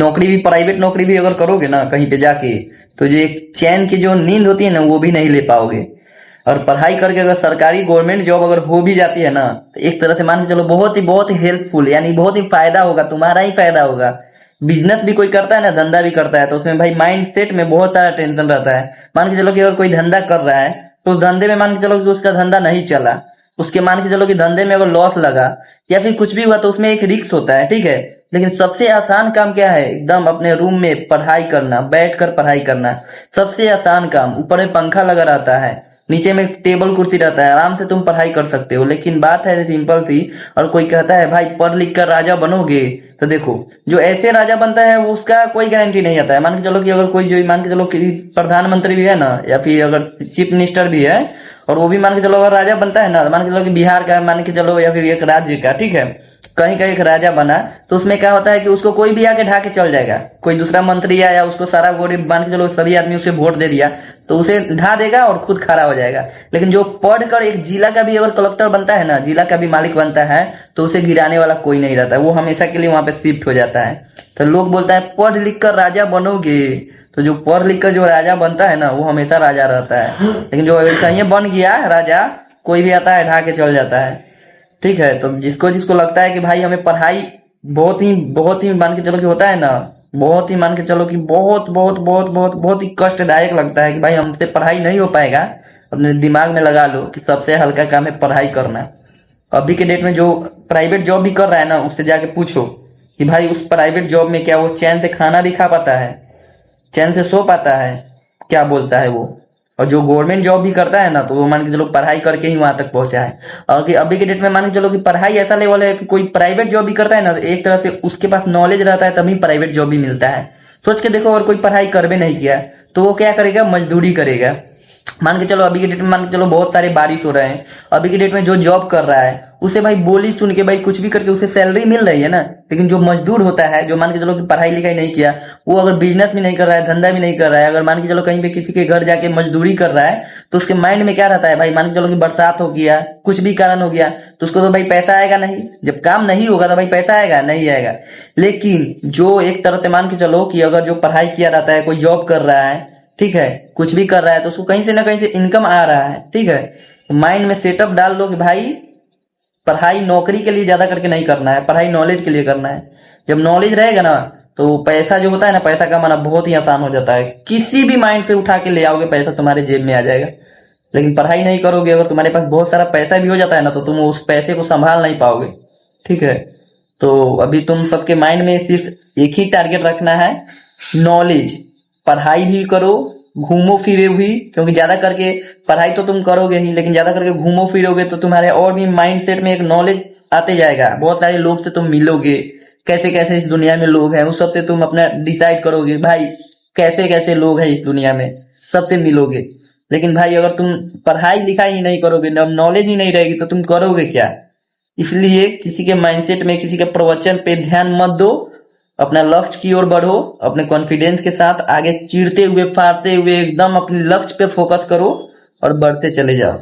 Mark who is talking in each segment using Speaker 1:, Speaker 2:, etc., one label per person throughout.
Speaker 1: नौकरी भी, प्राइवेट नौकरी भी अगर करोगे ना कहीं पे जाके, तो जो एक चैन की जो नींद होती है ना वो भी नहीं ले पाओगे। और पढ़ाई करके अगर सरकारी गवर्नमेंट जॉब अगर हो भी जाती है ना, तो एक तरह से मान के चलो बहुत ही हेल्पफुल, यानी बहुत ही फायदा होगा, तुम्हारा ही फायदा होगा। बिजनेस भी कोई करता है ना, धंधा भी करता है, तो उसमें भाई माइंड सेट में बहुत सारा टेंशन रहता है। मान के चलो कि अगर कोई धंधा कर रहा है, तो उस धंधे में मान के चलो कि उसका धंधा नहीं चला, उसके मान के चलो कि धंधे में अगर लॉस लगा या फिर कुछ भी हुआ, तो उसमें एक रिस्क होता है, ठीक है। लेकिन सबसे आसान काम क्या है? एकदम अपने रूम में पढ़ाई करना, बैठकर पढ़ाई करना, सबसे आसान काम। ऊपर में पंखा लगा रहता है, नीचे में टेबल कुर्सी रहता है, आराम से तुम पढ़ाई कर सकते हो। लेकिन बात है सिंपल सी, और कोई कहता है भाई पढ़ लिख कर राजा बनोगे, तो देखो जो ऐसे राजा बनता है वो उसका कोई गारंटी नहीं आता है। मान के चलो कि अगर कोई जो मान के चलो कि प्रधानमंत्री भी है ना, या फिर अगर चीफ मिनिस्टर भी है, और वो भी मान के चलो अगर राजा बनता है ना, मान के चलो कि बिहार का मान के चलो, या फिर एक राज्य का, ठीक है, कहीं का एक राजा बना, तो उसमें क्या होता है कि उसको कोई भी आके ढा के चल जाएगा। कोई दूसरा मंत्री आया, उसको सारा गरीब मान के चलो सभी आदमी उसे वोट दे दिया, तो उसे ढा देगा और खुद खड़ा हो जाएगा। लेकिन जो पढ़कर एक जिला का भी अगर कलेक्टर बनता है ना, जिला का भी मालिक बनता है, तो उसे गिराने वाला कोई नहीं रहता है, वो हमेशा के लिए वहां पे शिफ्ट हो जाता है। तो लोग बोलता है पढ़ लिख कर राजा बनोगे, तो जो पढ़ लिख कर जो राजा बनता है ना, वो हमेशा राजा रहता है। लेकिन जो ऐसा ही बन गया राजा, कोई भी आता है ढा के चल जाता है, ठीक है। तो जिसको जिसको लगता है कि भाई हमें पढ़ाई बहुत ही मान के चलो कि होता है ना, बहुत ही मान के चलो कि बहुत ही कष्टदायक लगता है कि भाई हमसे पढ़ाई नहीं हो पाएगा, अपने दिमाग में लगा लो कि सबसे हल्का काम है पढ़ाई करना। अभी के डेट में जो प्राइवेट जॉब भी कर रहा है ना, उससे जाके पूछो कि भाई उस प्राइवेट जॉब में क्या वो चैन से खाना भी खा पाता है, चैन से सो पाता है, क्या बोलता है वो। और जो गवर्नमेंट जॉब भी करता है ना, तो वो मान के चलो पढ़ाई करके ही वहां तक पहुंचा है। और कि अभी के डेट में मान के चलो कि पढ़ाई ऐसा लेवल है कि कोई प्राइवेट जॉब भी करता है ना, तो एक तरह से उसके पास नॉलेज रहता है तभी प्राइवेट जॉब भी मिलता है। सोच के देखो, अगर कोई पढ़ाई कर भी नहीं किया तो वो क्या करेगा? मजदूरी करेगा। मान के चलो अभी के डेट में मान के चलो बहुत सारे बारिश हो रहे हैं, अभी के डेट में जो जॉब कर रहा है उसे भाई बोली सुन के भाई कुछ भी करके उसे सैलरी मिल रही है ना। लेकिन जो मजदूर होता है, जो मान के चलो कि पढ़ाई लिखाई नहीं किया, वो अगर बिजनेस भी नहीं कर रहा है, धंधा भी नहीं कर रहा है, अगर मान के चलो कहीं पे किसी के घर जाके मजदूरी कर रहा है, तो उसके माइंड में क्या रहता है भाई? मान के चलो कि बरसात हो गया, कुछ भी कारण हो गया, तो उसको तो भाई पैसा आएगा नहीं। जब काम नहीं होगा तो भाई पैसा आएगा नहीं? आएगा। लेकिन जो एक तरह से मान के चलो कि अगर जो पढ़ाई किया रहता है, कोई जॉब कर रहा है, ठीक है, कुछ भी कर रहा है, तो उसको कहीं से ना कहीं से इनकम आ रहा है, ठीक है। माइंड में सेटअप डाल लो कि भाई पढ़ाई नौकरी के लिए ज्यादा करके नहीं करना है, पढ़ाई नॉलेज के लिए करना है। जब नॉलेज रहेगा ना, तो पैसा जो होता है ना, पैसा कमाना बहुत ही आसान हो जाता है। किसी भी माइंड से उठा के ले आओगे, पैसा तुम्हारे जेब में आ जाएगा। लेकिन पढ़ाई नहीं करोगे, अगर तुम्हारे पास बहुत सारा पैसा भी हो जाता है ना, तो तुम उस पैसे को संभाल नहीं पाओगे, ठीक है। तो अभी तुम सबके माइंड में सिर्फ एक ही टारगेट रखना है, नॉलेज। पढ़ाई भी करो, घूमो फिरे भी, क्योंकि ज्यादा करके पढ़ाई तो तुम करोगे ही, लेकिन ज्यादा करके घूमो फिरोगे तो तुम्हारे और भी माइंड सेट में एक नॉलेज आते जाएगा। बहुत सारे लोग से तुम मिलोगे, कैसे कैसे इस दुनिया में लोग हैं, उस सबसे तुम अपना डिसाइड करोगे भाई कैसे कैसे लोग हैं इस दुनिया में, सबसे मिलोगे। लेकिन भाई अगर तुम पढ़ाई लिखाई ही नहीं करोगे, नॉलेज ही नहीं रहेगी, तो तुम करोगे क्या? इसलिए किसी के माइंडसेट में, किसी के प्रवचन पे ध्यान मत दो, अपना लक्ष्य की ओर बढ़ो, अपने कॉन्फिडेंस के साथ आगे चीरते हुए फाड़ते हुए एकदम अपने लक्ष्य पे फोकस करो और बढ़ते चले जाओ।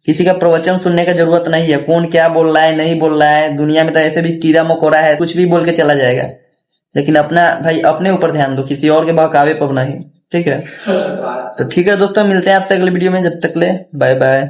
Speaker 1: किसी का प्रवचन सुनने का जरूरत नहीं है, कौन क्या बोल रहा है नहीं बोल रहा है, दुनिया में तो ऐसे भी कीड़ा मकोड़ा है, कुछ भी बोल के चला जाएगा। लेकिन अपना भाई अपने ऊपर ध्यान दो, किसी और के बहकावे पर नहीं, ठीक है। तो ठीक है दोस्तों, मिलते हैं आपसे अगले वीडियो में, जब तक ले बाय बाय।